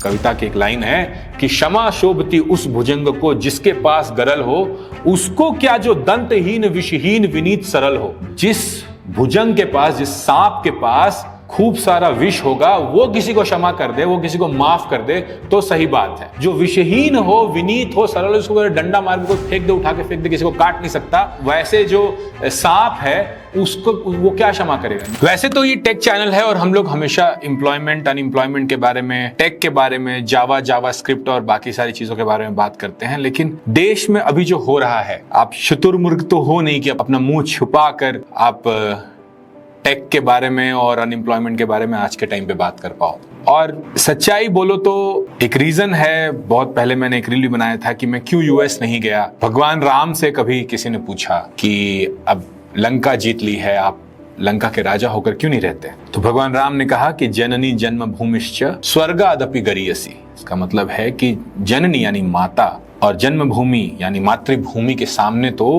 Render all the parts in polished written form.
कविता की एक लाइन है कि क्षमा शोभती उस भुजंग को जिसके पास गरल हो, उसको क्या जो दंतहीन विषहीन विनीत सरल हो। जिस भुजंग के पास, जिस सांप के पास खूब सारा विष होगा, वो किसी को क्षमा कर दे, वो किसी को माफ कर दे तो सही बात है। जो विषहीन हो, विनीत हो, सरल हो, उसको डंडा मार के फेंक दे, उठा के फेंक दे, किसी को काट नहीं सकता, वैसे जो सांप है उसको वो क्या क्षमा करेगा। वैसे तो ये टेक चैनल है और हम लोग हमेशा एम्प्लॉयमेंट, अनएम्प्लॉयमेंट के बारे में, टेक के बारे में, जावास्क्रिप्ट और बाकी सारी चीजों के बारे में बात करते हैं। लेकिन देश में अभी जो हो रहा है, आप शुतुरमुर्ग तो हो नहीं कि अपना मुंह छुपा कर आप टेक के बारे में और अनएम्प्लॉयमेंट के बारे में आज के टाइम पे बात कर पाओ। और सच्चाई बोलो तो एक रीजन है, बहुत पहले मैंने एक रील भी बनाया था कि मैं क्यों यूएस नहीं गया। भगवान राम से कभी किसी ने पूछा कि अब लंका जीत ली है, आप लंका के राजा होकर क्यों नहीं रहते, तो भगवान राम ने कहा कि जननी जन्म भूमिश्च स्वर्गादपि गरीयसी। इसका मतलब है कि जननी यानी माता और जन्मभूमि यानी मातृभूमि के सामने तो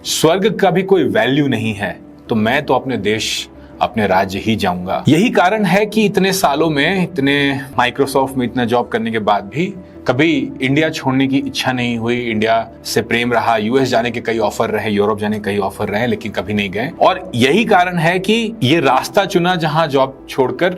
स्वर्ग का भी कोई वैल्यू नहीं है, तो मैं तो अपने देश, अपने राज्य ही जाऊंगा। यही कारण है कि इतने सालों में, इतने माइक्रोसॉफ्ट में इतना जॉब करने के बाद भी कभी इंडिया छोड़ने की इच्छा नहीं हुई। इंडिया से प्रेम रहा, यूएस जाने के कई ऑफर रहे, यूरोप जाने के कई ऑफर रहे, लेकिन कभी नहीं गए। और यही कारण है कि ये रास्ता चुना जहां जॉब छोड़कर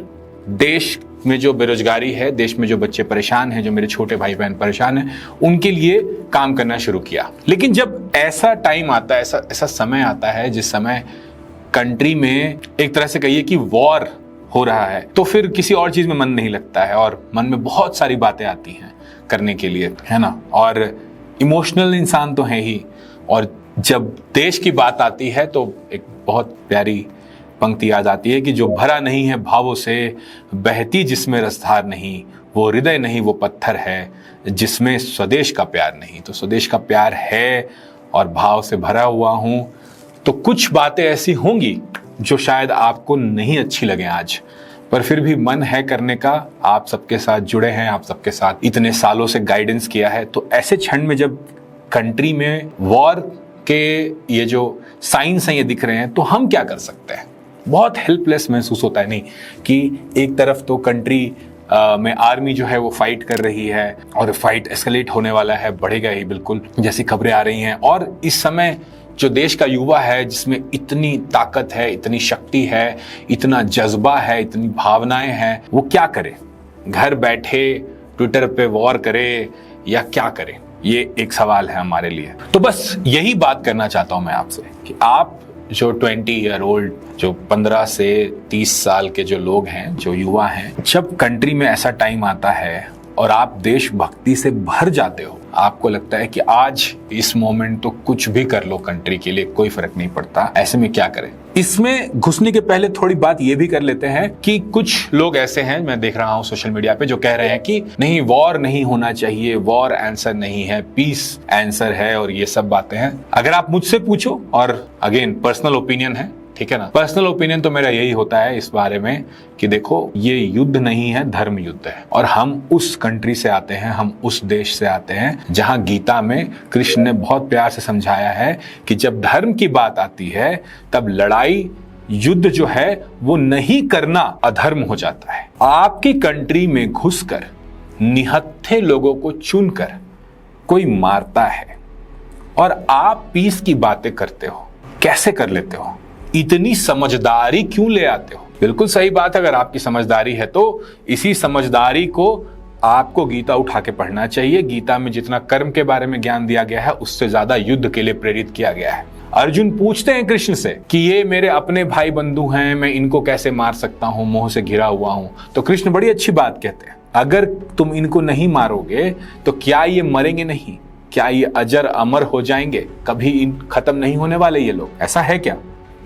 देश में जो बेरोजगारी है, देश में जो बच्चे परेशान हैं, जो मेरे छोटे भाई बहन परेशान हैं, उनके लिए काम करना शुरू किया। लेकिन जब ऐसा टाइम आता है, ऐसा समय आता है जिस समय कंट्री में एक तरह से कहिए कि वॉर हो रहा है, तो फिर किसी और चीज में मन नहीं लगता है और मन में बहुत सारी बातें आती हैं करने के लिए, है ना। और इमोशनल इंसान तो है ही, और जब देश की बात आती है तो एक बहुत प्यारी पंक्ति याद आती है कि जो भरा नहीं है भावों से, बहती जिसमें रसधार नहीं, वो हृदय नहीं वो पत्थर है, जिसमें स्वदेश का प्यार नहीं। तो स्वदेश का प्यार है और भाव से भरा हुआ हूं, तो कुछ बातें ऐसी होंगी जो शायद आपको नहीं अच्छी लगे आज, पर फिर भी मन है करने का। आप सबके साथ जुड़े हैं, आप सबके साथ इतने सालों से गाइडेंस किया है, तो ऐसे क्षण में जब कंट्री में वॉर के ये जो साइंस हैं ये दिख रहे हैं, तो हम क्या कर सकते हैं। बहुत हेल्पलेस महसूस होता है, नहीं कि एक तरफ तो कंट्री में आर्मी जो है वो फाइट कर रही है और फाइट एस्केलेट होने वाला है, बढ़ेगा ही बिल्कुल जैसी खबरें आ रही हैं, और इस समय जो देश का युवा है जिसमें इतनी ताकत है, इतनी शक्ति है, इतना जज्बा है, इतनी भावनाएं हैं, वो क्या करे। घर बैठे ट्विटर पे वॉर करे या क्या करे, ये एक सवाल है हमारे लिए। तो बस यही बात करना चाहता हूं मैं आपसे कि आप जो 20 ईयर ओल्ड, जो 15 से 30 साल के जो लोग हैं, जो युवा हैं, जब कंट्री में ऐसा टाइम आता है और आप देशभक्ति से भर जाते हो, आपको लगता है कि आज इस मोमेंट तो कुछ भी कर लो कंट्री के लिए, कोई फर्क नहीं पड़ता, ऐसे में क्या करें। इसमें घुसने के पहले थोड़ी बात ये भी कर लेते हैं कि कुछ लोग ऐसे हैं, मैं देख रहा हूं सोशल मीडिया पे, जो कह रहे हैं कि नहीं, वॉर नहीं होना चाहिए, वॉर आंसर नहीं है, पीस आंसर है, और ये सब बातें हैं। अगर आप मुझसे पूछो, और अगेन पर्सनल ओपिनियन है, ठीक है ना, पर्सनल ओपिनियन तो मेरा यही होता है इस बारे में कि देखो, ये युद्ध नहीं है, धर्म युद्ध है। और हम उस कंट्री से आते हैं, हम उस देश से आते हैं जहां गीता में कृष्ण ने बहुत प्यार से समझाया है कि जब धर्म की बात आती है तब लड़ाई, युद्ध जो है वो नहीं करना अधर्म हो जाता है। आपकी कंट्री में घुसकर निहत्थे लोगों को चुनकर कोई मारता है और आप पीस की बातें करते हो, कैसे कर लेते हो, इतनी समझदारी क्यों ले आते हो। बिल्कुल सही बात है, अगर आपकी समझदारी है तो इसी समझदारी को आपको गीता उठा के पढ़ना चाहिए। गीता में जितना कर्म के बारे में ज्ञान दिया गया है, उससे ज्यादा युद्ध के लिए प्रेरित किया गया है। अर्जुन पूछते हैं कृष्ण से कि ये मेरे अपने भाई बंधु हैं, मैं इनको कैसे मार सकता हूं, मोह से घिरा हुआ हूं। तो कृष्ण बड़ी अच्छी बात कहते हैं, अगर तुम इनको नहीं मारोगे तो क्या ये मरेंगे नहीं, क्या ये अजर अमर हो जाएंगे, कभी इन खत्म नहीं होने वाले ये लोग। ऐसा है क्या?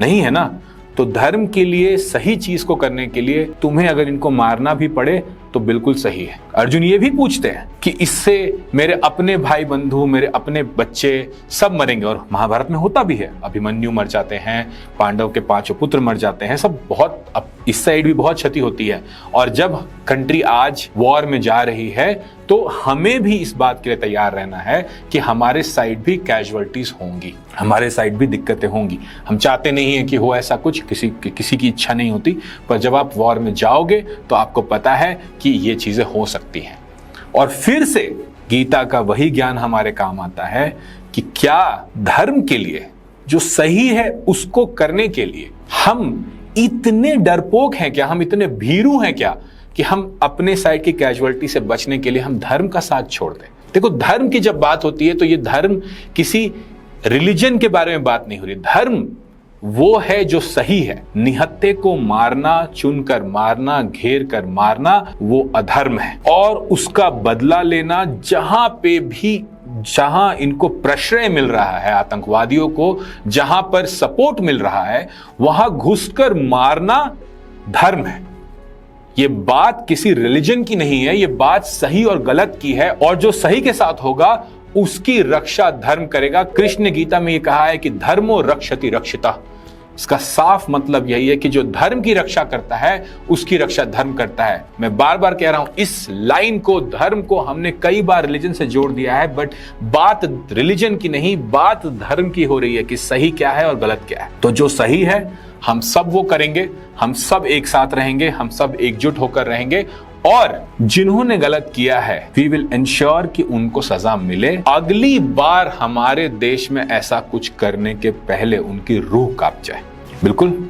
नहीं है ना। तो धर्म के लिए, सही चीज को करने के लिए तुम्हें अगर इनको मारना भी पड़े तो बिल्कुल सही है। अर्जुन ये भी पूछते हैं कि इससे मेरे अपने भाई बंधु, मेरे अपने बच्चे सब मरेंगे, और महाभारत में होता भी है, अभिमन्यु मर जाते हैं, पांडव के 5 पुत्र मर जाते हैं, सब बहुत, अब इस साइड भी बहुत क्षति होती है। और जब कंट्री आज वॉर में जा रही है तो हमें भी इस बात के लिए तैयार रहना है कि हमारे साइड भी कैजुअलिटीज होंगी, हमारे साइड भी दिक्कतें होंगी। हम चाहते नहीं है कि हो ऐसा कुछ, किसी की इच्छा नहीं होती, पर जब आप वॉर में जाओगे तो आपको पता है कि ये चीजें हो सकती हैं। और फिर से गीता का वही ज्ञान हमारे काम आता है कि क्या धर्म के लिए जो सही है उसको करने के लिए हम इतने डरपोक हैं क्या, हम इतने भीरू हैं क्या कि हम अपने साइड की कैजुअलिटी से बचने के लिए हम धर्म का साथ छोड़ दें। देखो, धर्म की जब बात होती है तो ये धर्म किसी रिलीजन के बारे में बात नहीं हो रही। धर्म वो है जो सही है। निहत्थे को मारना, चुनकर मारना, घेर कर मारना, वो अधर्म है। और उसका बदला लेना, जहां पे भी जहां इनको प्रश्रय मिल रहा है, आतंकवादियों को जहां पर सपोर्ट मिल रहा है, वहां घुसकर मारना धर्म है। ये बात किसी रिलीजन की नहीं है, ये बात सही और गलत की है। और जो सही के साथ होगा उसकी रक्षा धर्म करेगा। कृष्ण ने गीता में ये कहा है कि धर्मो रक्षति रक्षिता। इसका साफ मतलब यही है कि जो धर्म की रक्षा करता है उसकी रक्षा धर्म करता है। मैं बार बार कह रहा हूं, इस लाइन को, धर्म को हमने कई बार रिलीजन से जोड़ दिया है, बट बात रिलीजन की नहीं, बात धर्म की हो रही है कि सही क्या है और गलत क्या है। तो जो सही है हम सब वो करेंगे, हम सब एक साथ रहेंगे, हम सब एकजुट होकर रहेंगे। और जिन्होंने गलत किया है वी विल इंश्योर कि उनको सजा मिले। अगली बार हमारे देश में ऐसा कुछ करने के पहले उनकी रूह कांप जाए। बिल्कुल।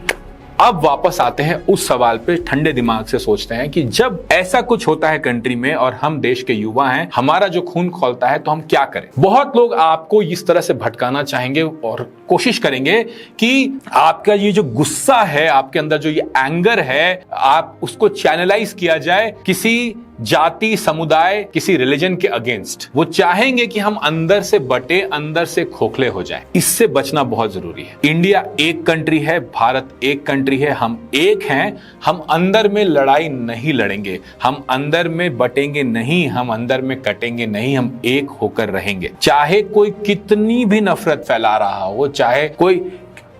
अब वापस आते हैं उस सवाल पे, ठंडे दिमाग से सोचते हैं कि जब ऐसा कुछ होता है कंट्री में और हम देश के युवा हैं, हमारा जो खून खौलता है, तो हम क्या करें। बहुत लोग आपको इस तरह से भटकाना चाहेंगे और कोशिश करेंगे कि आपका ये जो गुस्सा है, आपके अंदर जो ये एंगर है, आप उसको चैनलाइज किया जाए किसी जाति, समुदाय, किसी रिलीजन के अगेंस्ट। वो चाहेंगे कि हम अंदर से बटे, अंदर से खोखले हो जाएं। इससे बचना बहुत जरूरी है। इंडिया एक कंट्री है, भारत एक कंट्री है, हम एक हैं। हम अंदर में लड़ाई नहीं लड़ेंगे, हम अंदर में बटेंगे नहीं, हम अंदर में कटेंगे नहीं, हम एक होकर रहेंगे। चाहे कोई कितनी भी नफरत फैला रहा हो, चाहे कोई,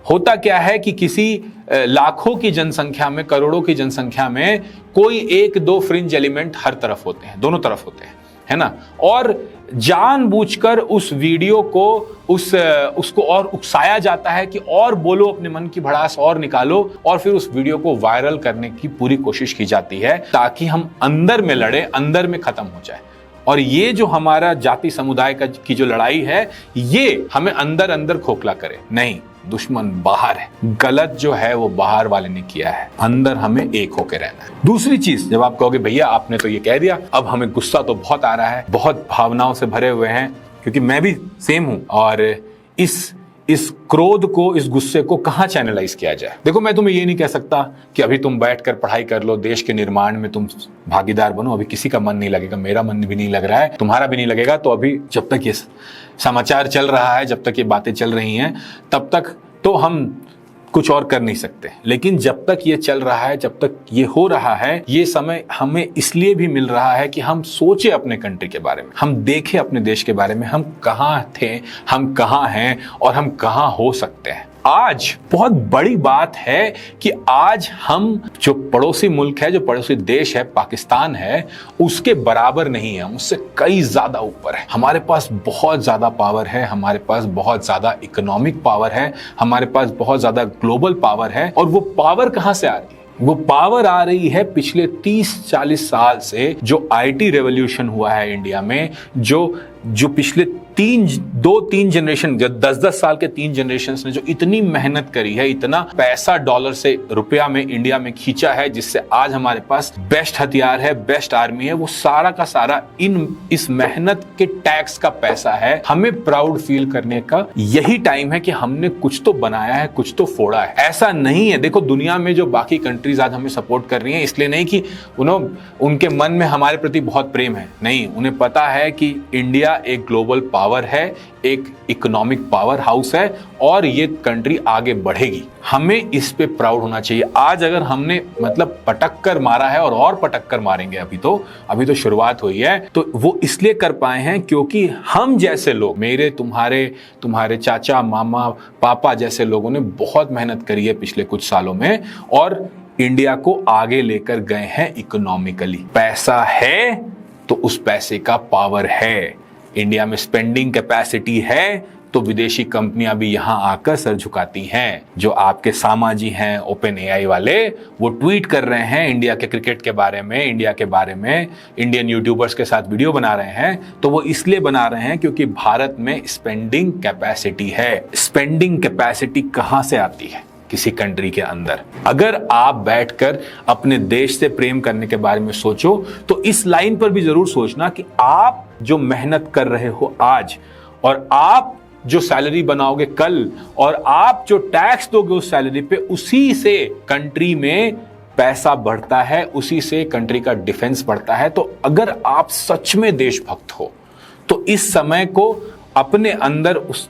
होता क्या है कि किसी लाखों की जनसंख्या में, करोड़ों की जनसंख्या में कोई एक दो फ्रिंज एलिमेंट हर तरफ होते हैं, दोनों तरफ होते हैं, है ना। और जानबूझकर उस वीडियो को उसको और उकसाया जाता है कि और बोलो, अपने मन की भड़ास और निकालो, और फिर उस वीडियो को वायरल करने की पूरी कोशिश की जाती है ताकि हम अंदर में लड़े, अंदर में खत्म हो जाए। और ये जो हमारा जाति समुदाय की जो लड़ाई है, ये हमें अंदर अंदर खोखला करे नहीं। दुश्मन बाहर है, गलत जो है वो बाहर वाले ने किया है, अंदर हमें एक होकर रहना है। दूसरी चीज, जब आप कहोगे भैया आपने तो ये कह दिया, अब हमें गुस्सा तो बहुत आ रहा है, बहुत भावनाओं से भरे हुए हैं, क्योंकि मैं भी सेम हूं, और इस क्रोध को, इस गुस्से को कहां चैनलाइज किया जाए। देखो, मैं तुम्हें ये नहीं कह सकता कि अभी तुम बैठकर पढ़ाई कर लो, देश के निर्माण में तुम भागीदार बनो। अभी किसी का मन नहीं लगेगा, मेरा मन भी नहीं लग रहा है, तुम्हारा भी नहीं लगेगा। तो अभी जब तक ये समाचार चल रहा है, जब तक ये बातें चल रही हैं, तब तक तो हम कुछ और कर नहीं सकते। लेकिन जब तक ये चल रहा है, जब तक ये हो रहा है, ये समय हमें इसलिए भी मिल रहा है कि हम सोचे अपने कंट्री के बारे में, हम देखें अपने देश के बारे में, हम कहां थे, हम कहां हैं और हम कहां हो सकते हैं। आज बहुत बड़ी बात है कि आज हम जो पड़ोसी मुल्क है, जो पड़ोसी देश है, पाकिस्तान है, उसके बराबर नहीं है, उससे कई ज्यादा ऊपर है। हमारे पास बहुत ज्यादा पावर है, हमारे पास बहुत ज्यादा इकोनॉमिक पावर है, हमारे पास बहुत ज्यादा ग्लोबल पावर है। और वो पावर कहां से आ रही है? वो पावर आ रही है पिछले 30-40 साल से जो आईटी रेवोल्यूशन हुआ है इंडिया में, जो पिछले 2-3 जनरेशन, 10-10 साल के 3 जनरेशन ने जो इतनी मेहनत करी है, इतना पैसा डॉलर से रुपया में इंडिया में खींचा है, जिससे आज हमारे पास बेस्ट हथियार है, बेस्ट आर्मी है, वो सारा का सारा इस मेहनत के टैक्स का पैसा है। हमें प्राउड फील करने का यही टाइम है कि हमने कुछ तो बनाया है, कुछ तो फोड़ा है। ऐसा नहीं है, देखो दुनिया में जो बाकी कंट्रीज आज हमें सपोर्ट कर रही हैं, इसलिए नहीं कि उनके मन में हमारे प्रति बहुत प्रेम है, नहीं, उन्हें पता है कि इंडिया एक ग्लोबल पावर है, एक इकोनॉमिक पावर हाउस है और ये कंट्री आगे बढ़ेगी। हमें इस पे प्राउड होना चाहिए। आज अगर हमने पटक कर मारा है और पटक कर मारेंगे, अभी तो शुरुआत हुई है, तो वो इसलिए कर पाए हैं क्योंकि हम जैसे लोग, मेरे तुम्हारे चाचा, मामा, पापा जैसे लोगों ने बहुत मेहनत करी है पिछले कुछ सालों में और इंडिया को आगे लेकर गए हैं इकोनॉमिकली। पैसा है तो उस पैसे का पावर है, इंडिया में स्पेंडिंग कैपेसिटी है तो विदेशी कंपनियां भी यहां आकर सर झुकाती हैं। जो आपके सामाजी हैं ओपन एआई वाले, वो ट्वीट कर रहे हैं इंडिया के क्रिकेट के बारे में, इंडिया के बारे में, इंडियन यूट्यूबर्स के साथ वीडियो बना रहे हैं, तो वो इसलिए बना रहे हैं क्योंकि भारत में स्पेंडिंग कैपेसिटी है। स्पेंडिंग कैपेसिटी कहां से आती है किसी कंट्री के अंदर? अगर आप बैठकर अपने देश से प्रेम करने के बारे में सोचो तो इस लाइन पर भी जरूर सोचना कि आप जो मेहनत कर रहे हो आज, और आप जो सैलरी बनाओगे कल, और आप जो टैक्स दोगे उस सैलरी पे, उसी से कंट्री में पैसा बढ़ता है, उसी से कंट्री का डिफेंस बढ़ता है। तो अगर आप सच में देशभक्त हो तो इस समय को अपने अंदर उस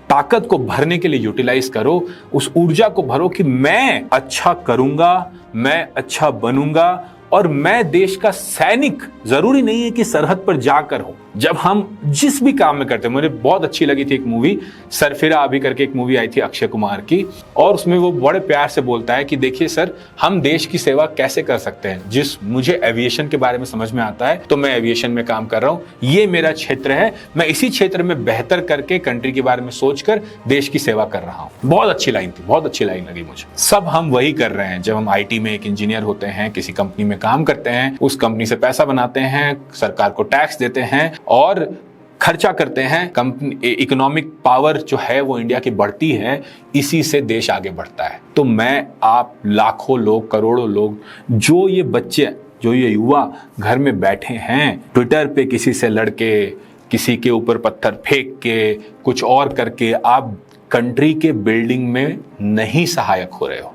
ताकत को भरने के लिए यूटिलाइज करो, उस ऊर्जा को भरो कि मैं अच्छा करूंगा, मैं अच्छा बनूंगा, और मैं देश का सैनिक जरूरी नहीं है कि सरहद पर जाकर हो। जब हम जिस भी काम में करते हैं, मुझे बहुत अच्छी लगी थी एक मूवी सरफिरा अभी करके, एक मूवी आई थी अक्षय कुमार की, और उसमें वो बड़े प्यार से बोलता है कि देखिए सर, हम देश की सेवा कैसे कर सकते हैं। जिस मुझे एविएशन के बारे में समझ में आता है तो मैं एविएशन में काम कर रहा हूं, ये मेरा क्षेत्र है, मैं इसी क्षेत्र में बेहतर करके कंट्री के बारे में सोचकर देश की सेवा कर रहा हूं। बहुत अच्छी लाइन थी, बहुत अच्छी लाइन लगी मुझे। सब हम वही कर रहे हैं। जब हम आईटी में एक इंजीनियर होते हैं, किसी कंपनी में काम करते हैं, उस कंपनी से पैसा बनाते हैं, सरकार को टैक्स देते हैं और खर्चा करते हैं, कंपनी इकोनॉमिक पावर जो है वो इंडिया की बढ़ती है, इसी से देश आगे बढ़ता है। तो मैं, आप, लाखों लोग, करोड़ों लोग, जो ये बच्चे, जो ये युवा घर में बैठे हैं, ट्विटर पे किसी से लड़के, किसी के ऊपर पत्थर फेंक के, कुछ और करके आप कंट्री के बिल्डिंग में नहीं सहायक हो रहे हो।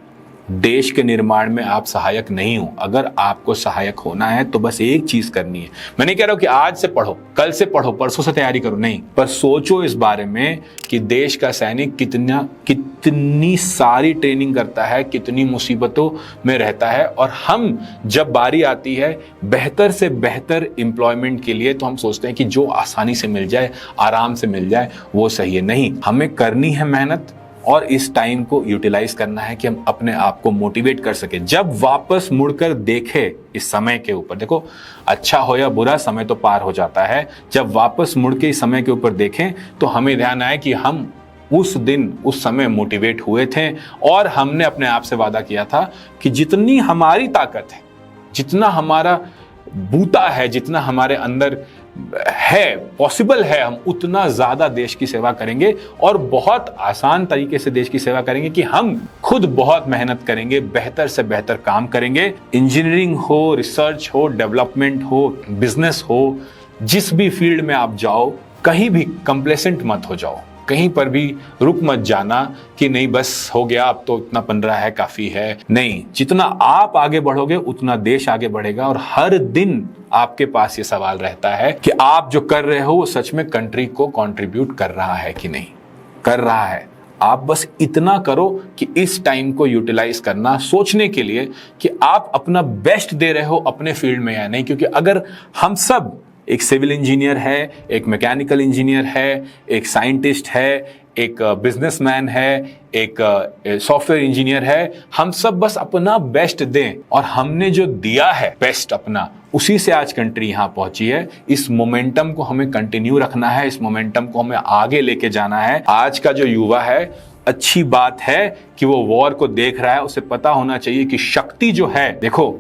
देश के निर्माण में आप सहायक नहीं हो। अगर आपको सहायक होना है तो बस एक चीज करनी है। मैं नहीं कह रहा हूं कि आज से पढ़ो, कल से पढ़ो, परसों से तैयारी करो, नहीं, पर सोचो इस बारे में कि देश का सैनिक कितनी सारी ट्रेनिंग करता है, कितनी मुसीबतों में रहता है, और हम जब बारी आती है बेहतर से बेहतर एम्प्लॉयमेंट के लिए तो हम सोचते हैं कि जो आसानी से मिल जाए, आराम से मिल जाए, वो सही है। नहीं, हमें करनी है मेहनत, और इस टाइम को यूटिलाइज करना है कि हम अपने आप को मोटिवेट कर सके। जब वापस मुड़कर देखे इस समय के ऊपर, देखो अच्छा हो या बुरा, समय तो पार हो जाता है। जब वापस मुड़ के इस समय के ऊपर देखें तो हमें ध्यान आए कि हम उस दिन, उस समय मोटिवेट हुए थे, और हमने अपने आप से वादा किया था कि जितनी हमारी ताकत है, जितना हमारा बूता है, जितना हमारे अंदर है, पॉसिबल है, हम उतना ज्यादा देश की सेवा करेंगे, और बहुत आसान तरीके से देश की सेवा करेंगे कि हम खुद बहुत मेहनत करेंगे, बेहतर से बेहतर काम करेंगे। इंजीनियरिंग हो, रिसर्च हो, डेवलपमेंट हो, बिजनेस हो, जिस भी फील्ड में आप जाओ, कहीं भी कंप्लेसेंट मत हो जाओ, कहीं पर भी रुक मत जाना कि नहीं बस हो गया, अब तो इतना बन रहा है, काफी है। नहीं, जितना आप आगे बढ़ोगे उतना देश आगे बढ़ेगा। और हर दिन आपके पास ये सवाल रहता है कि आप जो कर रहे हो वो सच में कंट्री को कंट्रीब्यूट कर रहा है कि नहीं कर रहा है। आप बस इतना करो कि इस टाइम को यूटिलाइज करना सोचने के लिए कि आप अपना बेस्ट दे रहे हो अपने फील्ड में या नहीं। क्योंकि अगर हम सब, एक सिविल इंजीनियर है, एक मैकेनिकल इंजीनियर है, एक साइंटिस्ट है, एक बिजनेसमैन है, एक सॉफ्टवेयर इंजीनियर है, हम सब बस अपना बेस्ट दें, और हमने जो दिया है बेस्ट अपना, उसी से आज कंट्री यहां पहुंची है। इस मोमेंटम को हमें कंटिन्यू रखना है, इस मोमेंटम को हमें आगे लेके जाना है। आज का जो युवा है, अच्छी बात है कि वो वॉर को देख रहा है, उसे पता होना चाहिए कि शक्ति जो है, देखो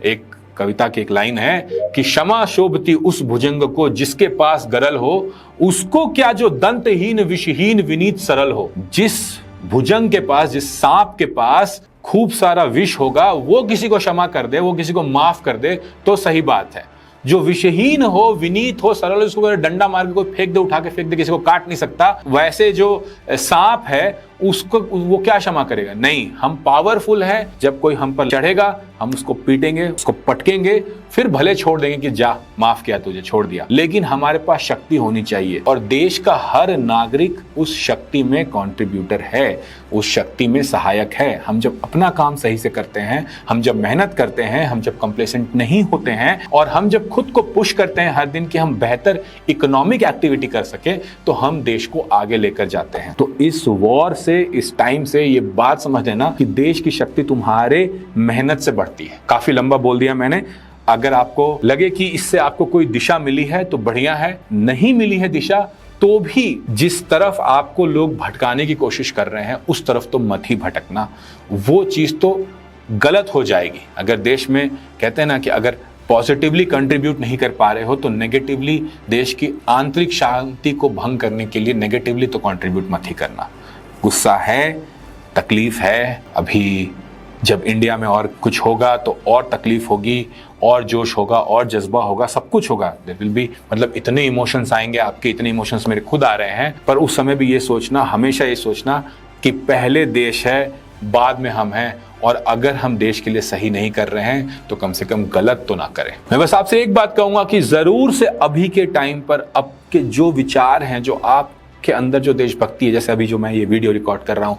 एक कविता की एक लाइन है कि क्षमा शोभती उस भुजंग को जिसके पास गरल हो, उसको क्या जो दंतहीन विषहीन विनीत सरल हो। जिस भुजंग के पास, जिस सांप के पास खूब सारा विष होगा, वो किसी को क्षमा कर दे, वो किसी को माफ कर दे तो सही बात है। जो विषहीन हो, विनीत हो, सरल, उसको डंडा मार के कोई फेंक दे, उठा के फेंक दे, किसी को काट नहीं सकता। वैसे जो सांप है उसको वो क्या क्षमा करेगा? नहीं, हम पावरफुल हैं। जब कोई हम पर चढ़ेगा हम उसको पीटेंगे, उसको पटकेंगे, फिर भले छोड़ देंगे कि जा, माफ किया तुझे, छोड़ दिया। लेकिन हमारे पास शक्ति होनी चाहिए, और देश का हर नागरिक उस शक्ति में कॉन्ट्रीब्यूटर है, उस शक्ति में सहायक है। हम जब अपना काम सही से करते हैं, हम जब मेहनत करते हैं, हम जब कंप्लेसेंट नहीं होते हैं, और हम जब खुद को पुश करते हैं हर दिन कि हम बेहतर इकोनॉमिक एक्टिविटी कर सके, तो हम देश को आगे लेकर जाते हैं। तो इस वॉर से, इस टाइम से ये बात समझ लेना कि देश की शक्ति तुम्हारे मेहनत से बढ़ती है। काफी लंबा बोल दिया मैंने। अगर आपको लगे कि इससे आपको कोई दिशा मिली है तो बढ़िया है, नहीं मिली है दिशा तो भी जिस तरफ आपको लोग भटकाने की कोशिश कर रहे हैं उस तरफ तो मत ही भटकना, वो चीज तो गलत हो जाएगी। अगर देश में कहते हैं ना कि अगर पॉजिटिवली कंट्रीब्यूट नहीं कर पा रहे हो तो नेगेटिवली देश की आंतरिक शांति को भंग करने के लिए नेगेटिवली तो कंट्रीब्यूट मत ही करना। गुस्सा है, तकलीफ है, अभी जब इंडिया में और कुछ होगा तो और तकलीफ होगी, और जोश होगा, और जज्बा होगा, सब कुछ होगा। देयर विल बी, मतलब इतने इमोशंस आएंगे आपके, इतने इमोशंस मेरे खुद आ रहे हैं, पर उस समय भी ये सोचना, हमेशा ये सोचना कि पहले देश है, बाद में हम हैं, और अगर हम देश के लिए सही नहीं कर रहे हैं तो कम से कम गलत तो ना करें। मैं बस आपसे एक बात कहूंगा कि जरूर से अभी के टाइम पर आपके जो विचार हैं, जो आपके अंदर जो देशभक्ति है, जैसे अभी जो मैं ये वीडियो रिकॉर्ड कर रहा हूं,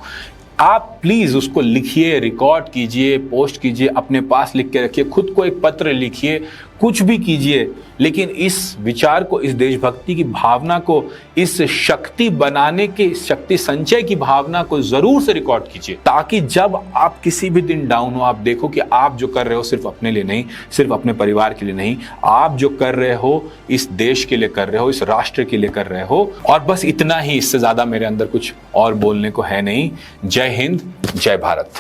आप प्लीज उसको लिखिए, रिकॉर्ड कीजिए, पोस्ट कीजिए, अपने पास लिख के रखिए, खुद को एक पत्र लिखिए, कुछ भी कीजिए, लेकिन इस विचार को, इस देशभक्ति की भावना को, इस शक्ति बनाने की, शक्ति संचय की भावना को जरूर से रिकॉर्ड कीजिए, ताकि जब आप किसी भी दिन डाउन हो, आप देखो कि आप जो कर रहे हो सिर्फ अपने लिए नहीं, सिर्फ अपने परिवार के लिए नहीं, आप जो कर रहे हो इस देश के लिए कर रहे हो, इस राष्ट्र के लिए कर रहे हो। और बस इतना ही, इससे ज्यादा मेरे अंदर कुछ और बोलने को है नहीं। जय हिंद, जय भारत।